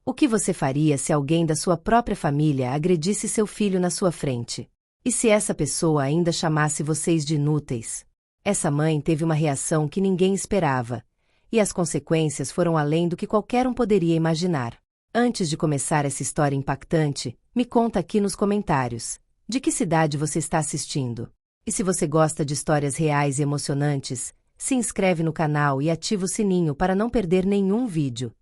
O que você faria se alguém da sua própria família agredisse seu filho na sua frente? E se essa pessoa ainda chamasse vocês de inúteis? Essa mãe teve uma reação que ninguém esperava, e as consequências foram além do que qualquer um poderia imaginar. Antes de começar essa história impactante, me conta aqui nos comentários, de que cidade você está assistindo? E se você gosta de histórias reais e emocionantes, se inscreve no canal e ativa o sininho para não perder nenhum vídeo.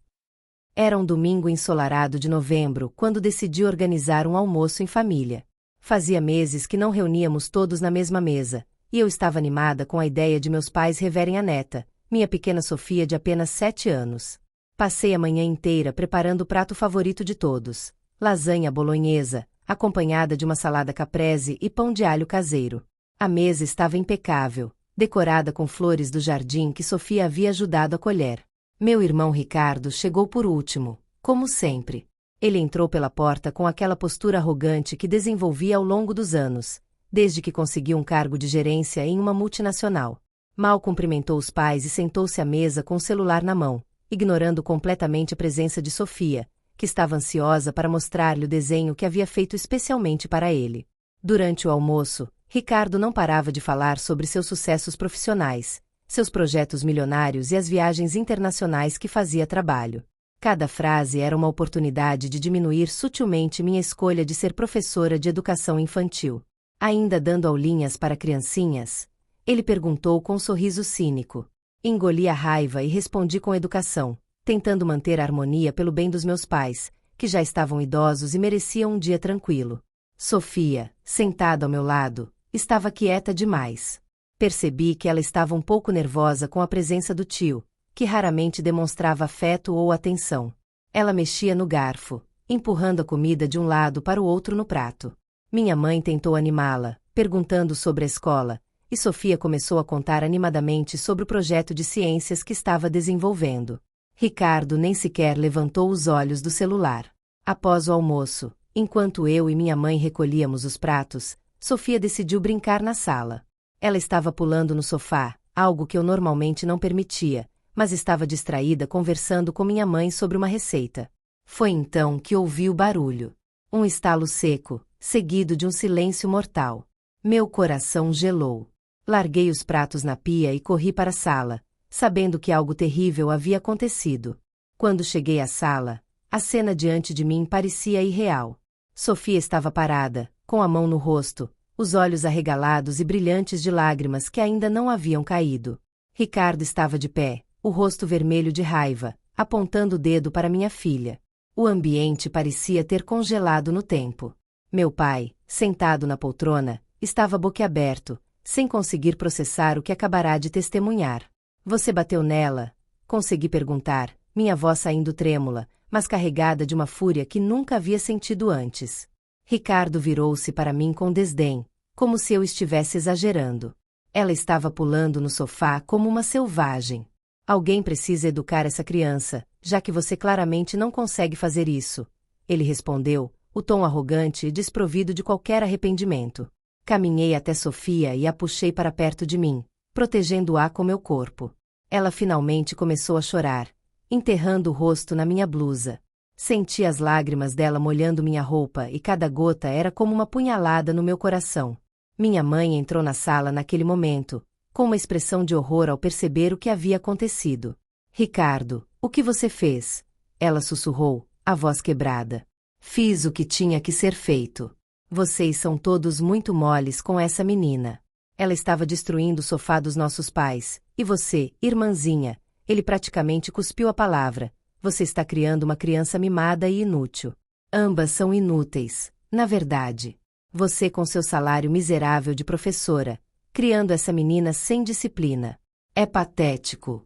Era um domingo ensolarado de novembro quando decidi organizar um almoço em família. Fazia meses que não reuníamos todos na mesma mesa, e eu estava animada com a ideia de meus pais reverem a neta, minha pequena Sofia de apenas 7 anos. Passei a manhã inteira preparando o prato favorito de todos, lasanha bolonhesa, acompanhada de uma salada caprese e pão de alho caseiro. A mesa estava impecável, decorada com flores do jardim que Sofia havia ajudado a colher. Meu irmão Ricardo chegou por último, como sempre. Ele entrou pela porta com aquela postura arrogante que desenvolvia ao longo dos anos, desde que conseguiu um cargo de gerência em uma multinacional. Mal cumprimentou os pais e sentou-se à mesa com o celular na mão, ignorando completamente a presença de Sofia, que estava ansiosa para mostrar-lhe o desenho que havia feito especialmente para ele. Durante o almoço, Ricardo não parava de falar sobre seus sucessos profissionais, seus projetos milionários e as viagens internacionais que fazia trabalho. Cada frase era uma oportunidade de diminuir sutilmente minha escolha de ser professora de educação infantil. Ainda dando aulinhas para criancinhas, ele perguntou com um sorriso cínico. Engoli a raiva e respondi com educação, tentando manter a harmonia pelo bem dos meus pais, que já estavam idosos e mereciam um dia tranquilo. Sofia, sentada ao meu lado, estava quieta demais. Percebi que ela estava um pouco nervosa com a presença do tio, que raramente demonstrava afeto ou atenção. Ela mexia no garfo, empurrando a comida de um lado para o outro no prato. Minha mãe tentou animá-la, perguntando sobre a escola, e Sofia começou a contar animadamente sobre o projeto de ciências que estava desenvolvendo. Ricardo nem sequer levantou os olhos do celular. Após o almoço, enquanto eu e minha mãe recolhíamos os pratos, Sofia decidiu brincar na sala. Ela estava pulando no sofá, algo que eu normalmente não permitia, mas estava distraída conversando com minha mãe sobre uma receita. Foi então que ouvi o barulho. Um estalo seco, seguido de um silêncio mortal. Meu coração gelou. Larguei os pratos na pia e corri para a sala, sabendo que algo terrível havia acontecido. Quando cheguei à sala, a cena diante de mim parecia irreal. Sofia estava parada, com a mão no rosto, os olhos arregalados e brilhantes de lágrimas que ainda não haviam caído. Ricardo estava de pé, o rosto vermelho de raiva, apontando o dedo para minha filha. O ambiente parecia ter congelado no tempo. Meu pai, sentado na poltrona, estava boquiaberto, sem conseguir processar o que acabará de testemunhar. Você bateu nela? Consegui perguntar, minha voz saindo trêmula, mas carregada de uma fúria que nunca havia sentido antes. Ricardo virou-se para mim com desdém, como se eu estivesse exagerando. Ela estava pulando no sofá como uma selvagem. Alguém precisa educar essa criança, já que você claramente não consegue fazer isso. Ele respondeu, o tom arrogante e desprovido de qualquer arrependimento. Caminhei até Sofia e a puxei para perto de mim, protegendo-a com meu corpo. Ela finalmente começou a chorar, enterrando o rosto na minha blusa. Senti as lágrimas dela molhando minha roupa e cada gota era como uma punhalada no meu coração. Minha mãe entrou na sala naquele momento, com uma expressão de horror ao perceber o que havia acontecido. Ricardo, o que você fez? Ela sussurrou, a voz quebrada. Fiz o que tinha que ser feito. Vocês são todos muito moles com essa menina. Ela estava destruindo o sofá dos nossos pais, e você, irmãzinha, ele praticamente cuspiu a palavra. Você está criando uma criança mimada e inútil. Ambas são inúteis, na verdade. Você com seu salário miserável de professora, criando essa menina sem disciplina. É patético.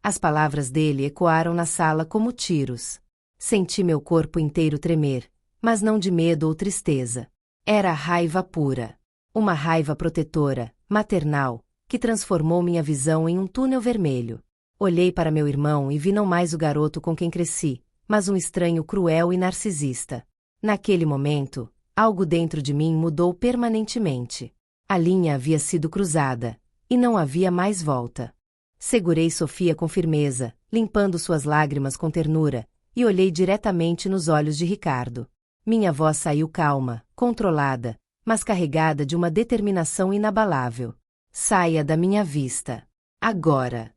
As palavras dele ecoaram na sala como tiros. Senti meu corpo inteiro tremer, mas não de medo ou tristeza. Era raiva pura. Uma raiva protetora, maternal, que transformou minha visão em um túnel vermelho. Olhei para meu irmão e vi não mais o garoto com quem cresci, mas um estranho cruel e narcisista. Naquele momento, algo dentro de mim mudou permanentemente. A linha havia sido cruzada, e não havia mais volta. Segurei Sofia com firmeza, limpando suas lágrimas com ternura, e olhei diretamente nos olhos de Ricardo. Minha voz saiu calma, controlada, mas carregada de uma determinação inabalável. Saia da minha vista. Agora.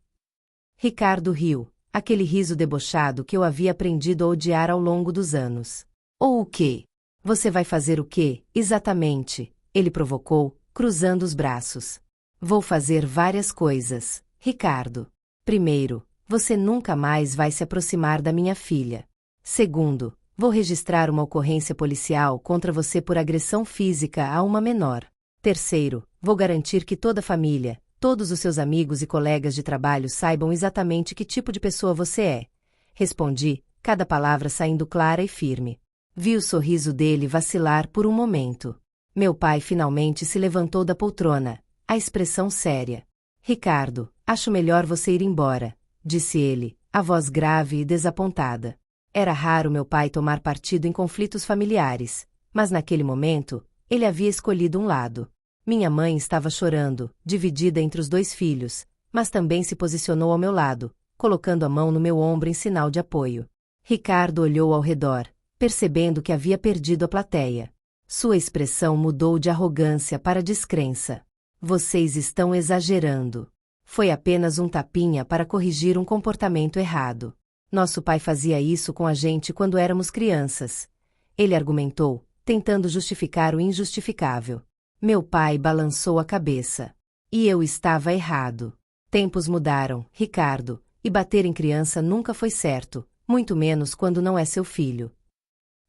Ricardo riu, aquele riso debochado que eu havia aprendido a odiar ao longo dos anos. Ou o quê? Você vai fazer o quê, exatamente? Ele provocou, cruzando os braços. Vou fazer várias coisas, Ricardo. Primeiro, você nunca mais vai se aproximar da minha filha. Segundo, vou registrar uma ocorrência policial contra você por agressão física a uma menor. Terceiro, vou garantir que toda a família, todos os seus amigos e colegas de trabalho saibam exatamente que tipo de pessoa você é. Respondi, cada palavra saindo clara e firme. Vi o sorriso dele vacilar por um momento. Meu pai finalmente se levantou da poltrona, a expressão séria. Ricardo, acho melhor você ir embora, disse ele, a voz grave e desapontada. Era raro meu pai tomar partido em conflitos familiares, mas naquele momento, ele havia escolhido um lado. Minha mãe estava chorando, dividida entre os dois filhos, mas também se posicionou ao meu lado, colocando a mão no meu ombro em sinal de apoio. Ricardo olhou ao redor, percebendo que havia perdido a plateia. Sua expressão mudou de arrogância para descrença. Vocês estão exagerando. Foi apenas um tapinha para corrigir um comportamento errado. Nosso pai fazia isso com a gente quando éramos crianças. Ele argumentou, tentando justificar o injustificável. Meu pai balançou a cabeça. E eu estava errado. Tempos mudaram, Ricardo, e bater em criança nunca foi certo, muito menos quando não é seu filho.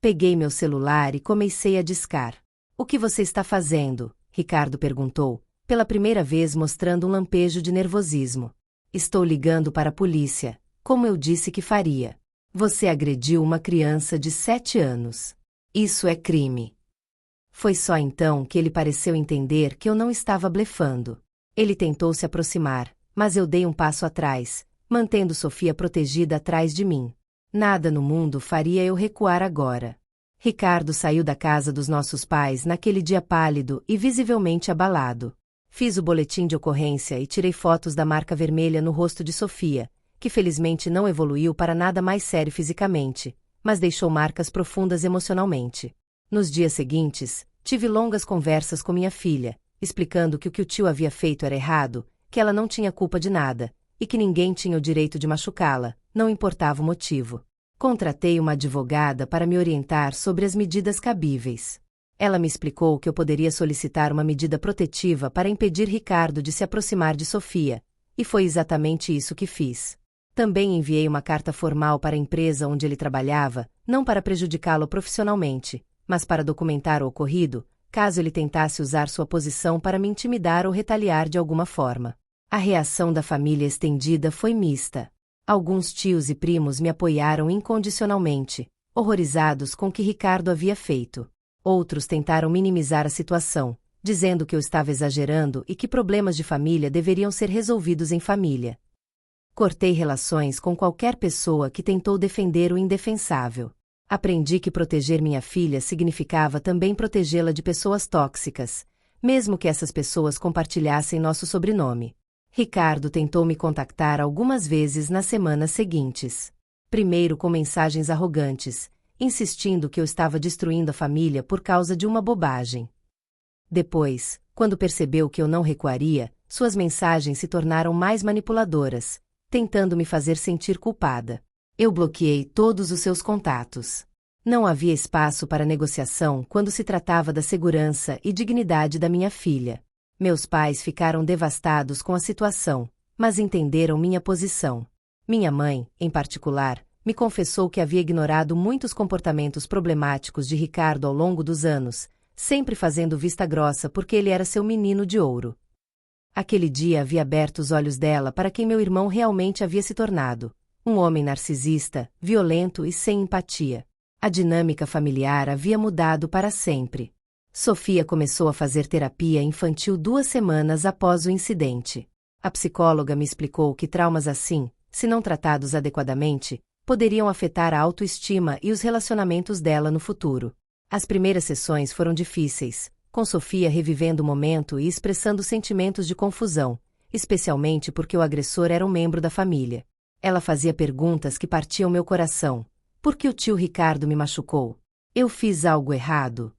Peguei meu celular e comecei a discar. O que você está fazendo? Ricardo perguntou, pela primeira vez mostrando um lampejo de nervosismo. Estou ligando para a polícia, como eu disse que faria. Você agrediu uma criança de 7 anos. Isso é crime. Foi só então que ele pareceu entender que eu não estava blefando. Ele tentou se aproximar, mas eu dei um passo atrás, mantendo Sofia protegida atrás de mim. Nada no mundo faria eu recuar agora. Ricardo saiu da casa dos nossos pais naquele dia pálido e visivelmente abalado. Fiz o boletim de ocorrência e tirei fotos da marca vermelha no rosto de Sofia, que felizmente não evoluiu para nada mais sério fisicamente, mas deixou marcas profundas emocionalmente. Nos dias seguintes, tive longas conversas com minha filha, explicando que o que o tio havia feito era errado, que ela não tinha culpa de nada, e que ninguém tinha o direito de machucá-la, não importava o motivo. Contratei uma advogada para me orientar sobre as medidas cabíveis. Ela me explicou que eu poderia solicitar uma medida protetiva para impedir Ricardo de se aproximar de Sofia, e foi exatamente isso que fiz. Também enviei uma carta formal para a empresa onde ele trabalhava, não para prejudicá-lo profissionalmente, mas para documentar o ocorrido, caso ele tentasse usar sua posição para me intimidar ou retaliar de alguma forma. A reação da família estendida foi mista. Alguns tios e primos me apoiaram incondicionalmente, horrorizados com o que Ricardo havia feito. Outros tentaram minimizar a situação, dizendo que eu estava exagerando e que problemas de família deveriam ser resolvidos em família. Cortei relações com qualquer pessoa que tentou defender o indefensável. Aprendi que proteger minha filha significava também protegê-la de pessoas tóxicas, mesmo que essas pessoas compartilhassem nosso sobrenome. Ricardo tentou me contactar algumas vezes nas semanas seguintes. Primeiro com mensagens arrogantes, insistindo que eu estava destruindo a família por causa de uma bobagem. Depois, quando percebeu que eu não recuaria, suas mensagens se tornaram mais manipuladoras, tentando me fazer sentir culpada. Eu bloqueei todos os seus contatos. Não havia espaço para negociação quando se tratava da segurança e dignidade da minha filha. Meus pais ficaram devastados com a situação, mas entenderam minha posição. Minha mãe, em particular, me confessou que havia ignorado muitos comportamentos problemáticos de Ricardo ao longo dos anos, sempre fazendo vista grossa porque ele era seu menino de ouro. Aquele dia havia aberto os olhos dela para quem meu irmão realmente havia se tornado. Um homem narcisista, violento e sem empatia. A dinâmica familiar havia mudado para sempre. Sofia começou a fazer terapia infantil 2 semanas após o incidente. A psicóloga me explicou que traumas assim, se não tratados adequadamente, poderiam afetar a autoestima e os relacionamentos dela no futuro. As primeiras sessões foram difíceis, com Sofia revivendo o momento e expressando sentimentos de confusão, especialmente porque o agressor era um membro da família. Ela fazia perguntas que partiam meu coração. Por que o tio Ricardo me machucou? Eu fiz algo errado?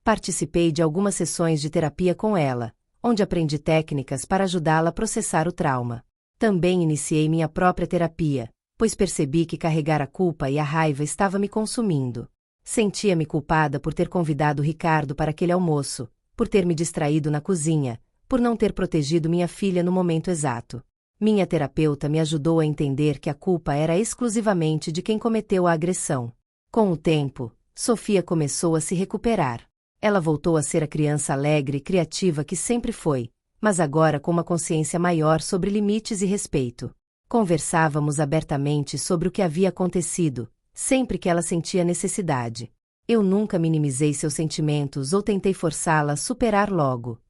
Participei de algumas sessões de terapia com ela, onde aprendi técnicas para ajudá-la a processar o trauma. Também iniciei minha própria terapia, pois percebi que carregar a culpa e a raiva estava me consumindo. Sentia-me culpada por ter convidado Ricardo para aquele almoço, por ter me distraído na cozinha, por não ter protegido minha filha no momento exato. Minha terapeuta me ajudou a entender que a culpa era exclusivamente de quem cometeu a agressão. Com o tempo, Sofia começou a se recuperar. Ela voltou a ser a criança alegre e criativa que sempre foi, mas agora com uma consciência maior sobre limites e respeito. Conversávamos abertamente sobre o que havia acontecido, sempre que ela sentia necessidade. Eu nunca minimizei seus sentimentos ou tentei forçá-la a superar logo.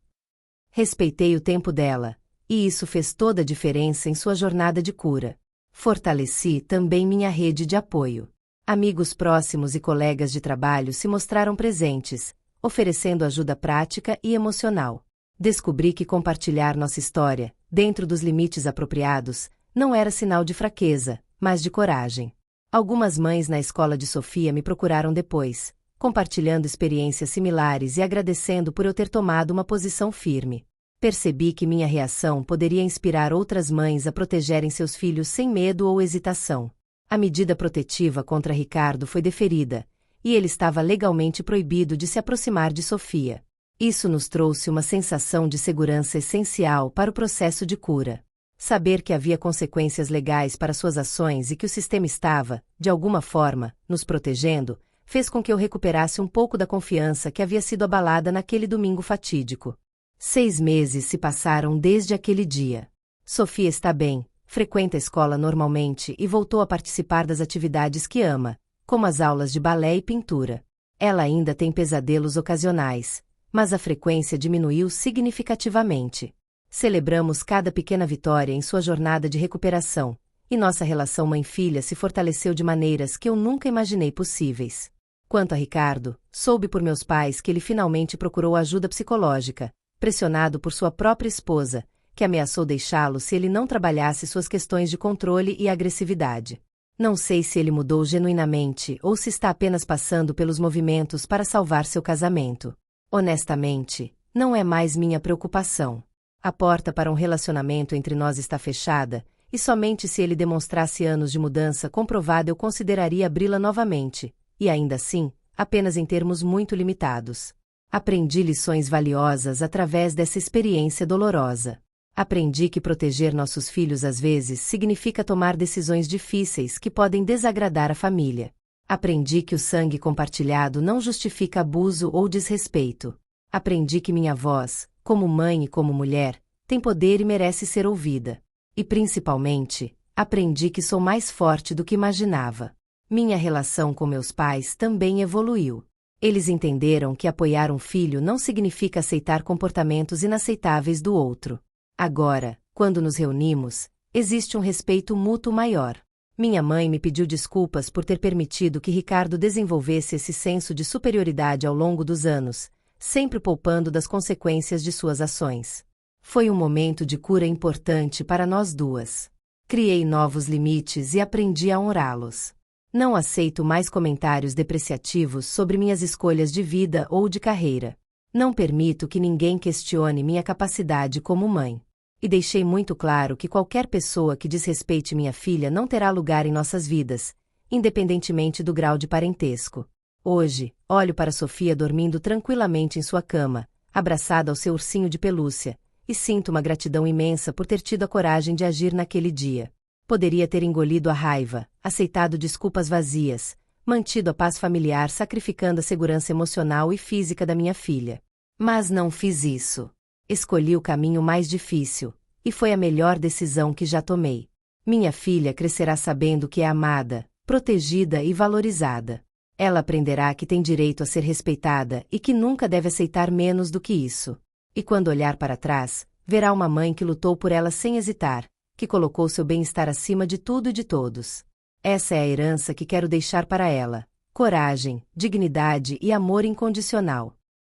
Respeitei o tempo dela, e isso fez toda a diferença em sua jornada de cura. Fortaleci também minha rede de apoio. Amigos próximos e colegas de trabalho se mostraram presentes, oferecendo ajuda prática e emocional. Descobri que compartilhar nossa história, dentro dos limites apropriados, não era sinal de fraqueza, mas de coragem. Algumas mães na escola de Sofia me procuraram depois, compartilhando experiências similares e agradecendo por eu ter tomado uma posição firme. Percebi que minha reação poderia inspirar outras mães a protegerem seus filhos sem medo ou hesitação. A medida protetiva contra Ricardo foi deferida, e ele estava legalmente proibido de se aproximar de Sofia. Isso nos trouxe uma sensação de segurança essencial para o processo de cura. Saber que havia consequências legais para suas ações e que o sistema estava, de alguma forma, nos protegendo, fez com que eu recuperasse um pouco da confiança que havia sido abalada naquele domingo fatídico. 6 meses se passaram desde aquele dia. Sofia está bem, frequenta a escola normalmente e voltou a participar das atividades que ama, como as aulas de balé e pintura. Ela ainda tem pesadelos ocasionais, mas a frequência diminuiu significativamente. Celebramos cada pequena vitória em sua jornada de recuperação, e nossa relação mãe-filha se fortaleceu de maneiras que eu nunca imaginei possíveis. Quanto a Ricardo, soube por meus pais que ele finalmente procurou ajuda psicológica, pressionado por sua própria esposa, que ameaçou deixá-lo se ele não trabalhasse suas questões de controle e agressividade. Não sei se ele mudou genuinamente ou se está apenas passando pelos movimentos para salvar seu casamento. Honestamente, não é mais minha preocupação. A porta para um relacionamento entre nós está fechada, e somente se ele demonstrasse anos de mudança comprovada eu consideraria abri-la novamente, e ainda assim, apenas em termos muito limitados. Aprendi lições valiosas através dessa experiência dolorosa. Aprendi que proteger nossos filhos às vezes significa tomar decisões difíceis que podem desagradar a família. Aprendi que o sangue compartilhado não justifica abuso ou desrespeito. Aprendi que minha voz, como mãe e como mulher, tem poder e merece ser ouvida. E principalmente, aprendi que sou mais forte do que imaginava. Minha relação com meus pais também evoluiu. Eles entenderam que apoiar um filho não significa aceitar comportamentos inaceitáveis do outro. Agora, quando nos reunimos, existe um respeito mútuo maior. Minha mãe me pediu desculpas por ter permitido que Ricardo desenvolvesse esse senso de superioridade ao longo dos anos, sempre poupando das consequências de suas ações. Foi um momento de cura importante para nós duas. Criei novos limites e aprendi a honrá-los. Não aceito mais comentários depreciativos sobre minhas escolhas de vida ou de carreira. Não permito que ninguém questione minha capacidade como mãe. E deixei muito claro que qualquer pessoa que desrespeite minha filha não terá lugar em nossas vidas, independentemente do grau de parentesco. Hoje, olho para Sofia dormindo tranquilamente em sua cama, abraçada ao seu ursinho de pelúcia, e sinto uma gratidão imensa por ter tido a coragem de agir naquele dia. Poderia ter engolido a raiva, aceitado desculpas vazias, mantido a paz familiar sacrificando a segurança emocional e física da minha filha. Mas não fiz isso. Escolhi o caminho mais difícil, e foi a melhor decisão que já tomei. Minha filha crescerá sabendo que é amada, protegida e valorizada. Ela aprenderá que tem direito a ser respeitada e que nunca deve aceitar menos do que isso. E quando olhar para trás, verá uma mãe que lutou por ela sem hesitar, que colocou seu bem-estar acima de tudo e de todos. Essa é a herança que quero deixar para ela: coragem, dignidade e amor incondicional.